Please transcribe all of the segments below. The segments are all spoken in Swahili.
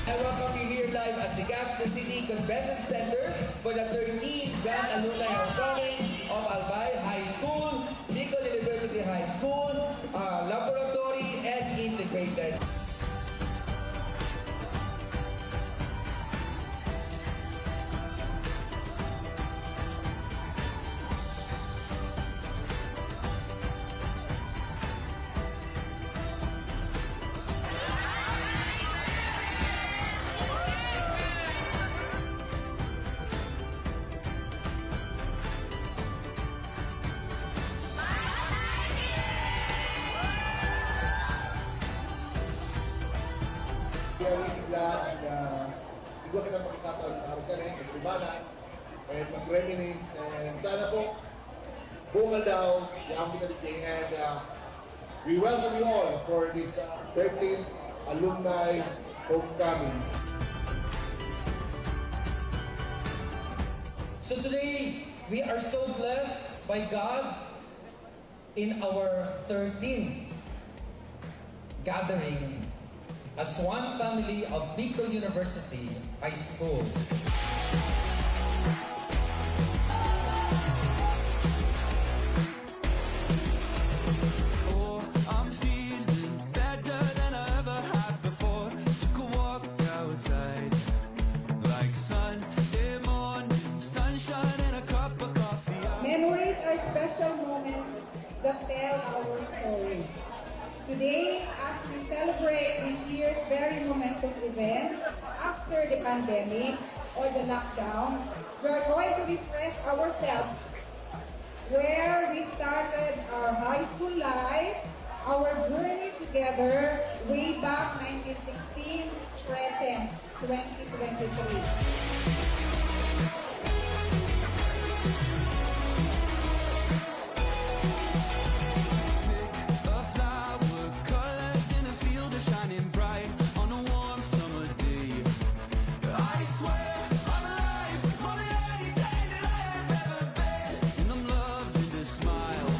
I welcome you here live at the Legazpi City Convention Center for the 13th Grand Alumni Homecoming of Albay High School, Bicol University High School, Laboratory, and Integrated. Siguro kita pakikataon na araw ka rin, mag-ibanan, and mag-reminisce, and sana po, bungal daw, yung kita dito, and we welcome you all for this 13th Alumni Homecoming. So today, we are so blessed by God in our 13th gathering as one family of Bicol University High School. Oh, I'm feeling better than I ever had before. Took a walk outside, like Sunday morning, sunshine and a cup of coffee. Memories are special moments that tell our story. Today, as we celebrate this year's very momentous event after the pandemic or the lockdown, we are going to refresh ourselves where we started our high school life, our journey together way back 1916, present 2023. A flower, colors in a field are shining bright on a warm summer day. I swear I'm alive, more than any day that I have ever been. And I'm loving this smile.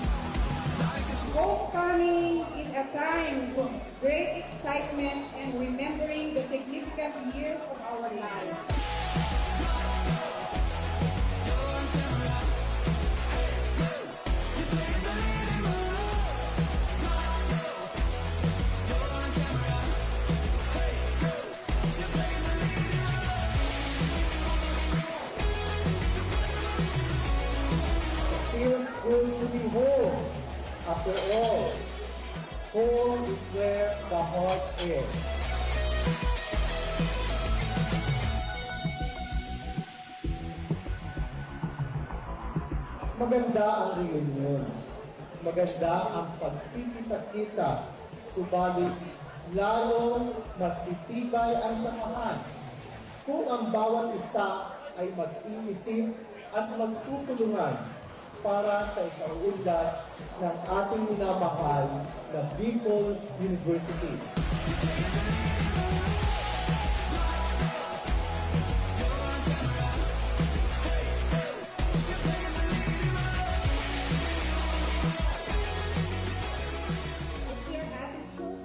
Homecoming is a time of great excitement and remembering the significant years of our lives. Feels good to be home. After all, home is where the heart is. Maganda ang reunions. Maganda ang pagkikita-kita. Subalit, lalong mas titibay ang samahan kung ang bawat isa ay mag-iisip at magtutulungan para sa ikaunlad ng ating minamahal na Bicol University. It's your attitude.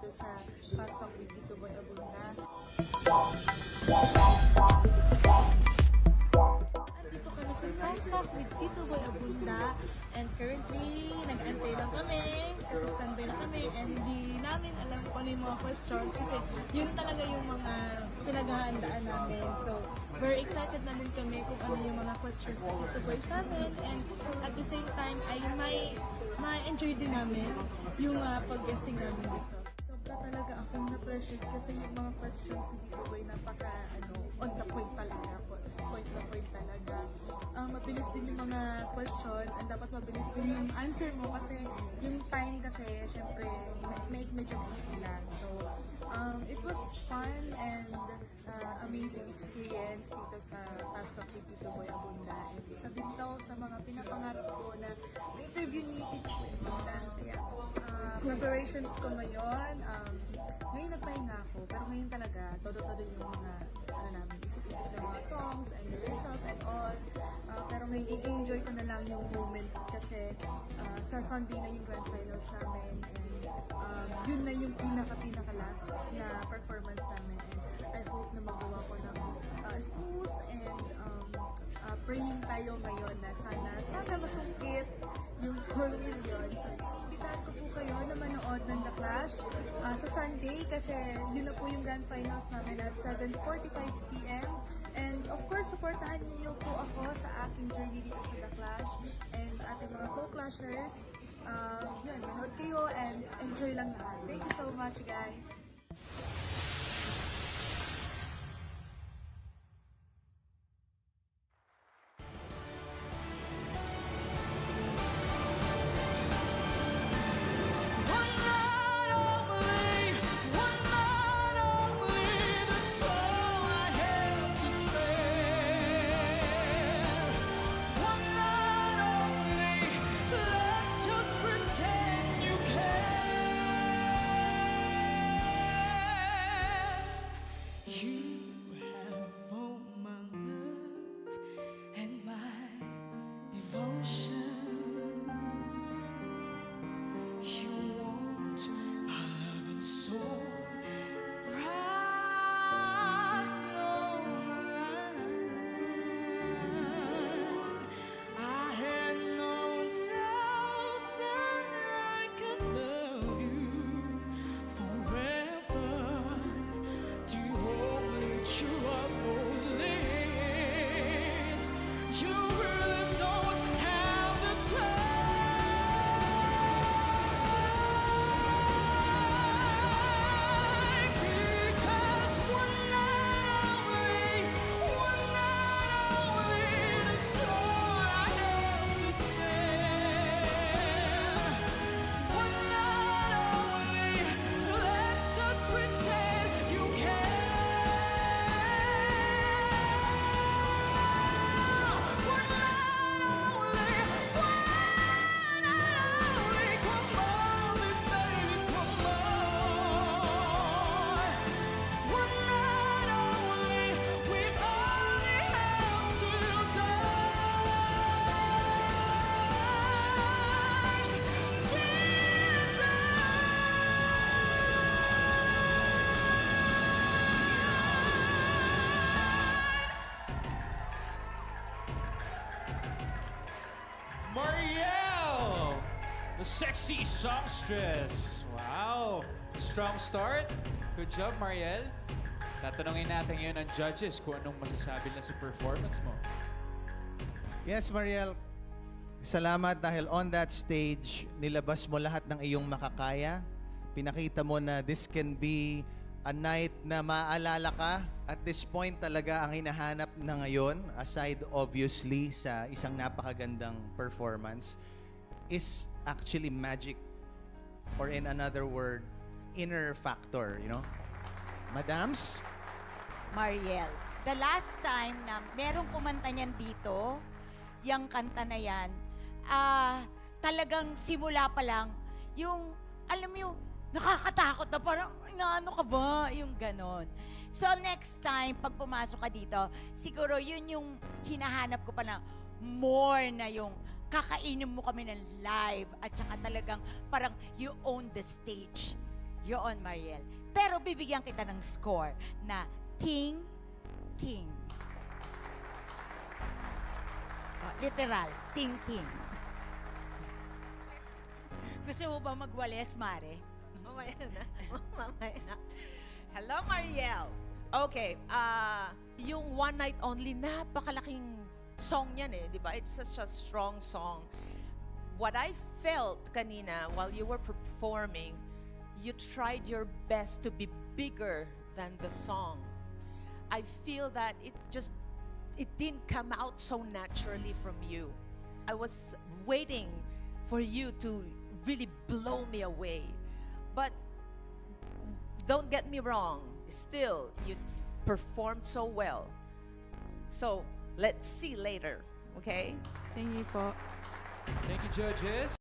dito sa Fast Talk with Tito Boy Abunda. Andito kami sa Fast Talk with Tito Boy Abunda and currently nag-antay lang kami kasi standby lang kami and hindi namin alam kung ano yung mga questions kasi yun talaga yung mga pinaghahandaan namin. So, very excited na din kami kung ano yung mga questions sa Tito Boy sa amin and at the same time ay ma-enjoy din namin yung pag-guesting namin dito. Sobra talaga akong na-pressure kasi yung mga questions ni Tito Boy napaka on the point talaga. Point na point talaga. Mabilis din yung mga questions and dapat mabilis din yung answer mo kasi yung time kasi syempre medyo maiksi lang. So, it was fun and amazing experience dito sa Fast Talk with Tito Boy Abunda. And isa din daw sa mga pinapangarap ko na interview ni Tito Boy Abunda. Kaya preparations ko ngayon, ngayon nagpahinga ako, pero ngayon talaga, todo-todo yung mga namin, isip-isip ng mga songs and rehearsals and all. Pero ngayon, i-enjoy ko na lang yung moment kasi sa Sunday na yung grand finals namin and yun na yung pinaka-last na performance namin. And I hope na magawa ko ng smooth and praying tayo ngayon na sana masungkit yung 4 million. So, imbitahan ko po kayo na manood ng The Clash sa Sunday kasi yun na po yung grand finals namin at 7:45 p.m. And of course, supportahan niyo po ako sa aking journey dito sa The Clash and sa ating mga co-clashers. Yun, manood kayo and enjoy lang lahat. Thank you so much, guys! One night only, that's all I have to spare. One night only, let's just pretend you care. You have all my love and my devotion. You want my love and soul right on the line. I had no doubt that I could love you forever. To only chew up all this, you really don't have the time. Because one night only, that's all I have to spare. One night only, let's just pretend you care. One night only, come on, baby, come on. One night only, we only have till Marielle, the sexy songstress. Wow, strong start. Good job, Marielle. Tatanungin natin ngayon ang judges kung anong masasabi na sa performance mo. Yes, Mariel. Salamat dahil on that stage, nilabas mo lahat ng iyong makakaya. Pinakita mo na this can be a night na maaalala ka. At this point talaga ang hinahanap na ngayon, aside obviously sa isang napakagandang performance, is actually magic. Or in another word, inner factor, you know? Madams? Mariel, the last time na merong kumanta niyan dito, yung kanta na yan, talagang simula pa lang, yung, alam mo yung, nakakatakot na parang, ano ka ba? Yung ganon. So next time, pag pumasok ka dito, siguro yun yung hinahanap ko pa na more na yung kakainin mo kami ng live at saka talagang parang you own the stage. Yoon, Mariel. Pero bibigyan kita ng score na ting-ting. Oh, literal, ting-ting. Gusto mo ba magwales, Mare? Mamaya na. Mamaya na. Hello, Mariel. Okay, yung One Night Only, napakalaking song yan eh, di ba? It's such a strong song. What I felt kanina while you were performing, you tried your best to be bigger than the song. I feel that it didn't come out so naturally from you. I was waiting for you to really blow me away. But don't get me wrong, still, you performed so well. So, let's see later, okay? Thank you po. Thank you, judges.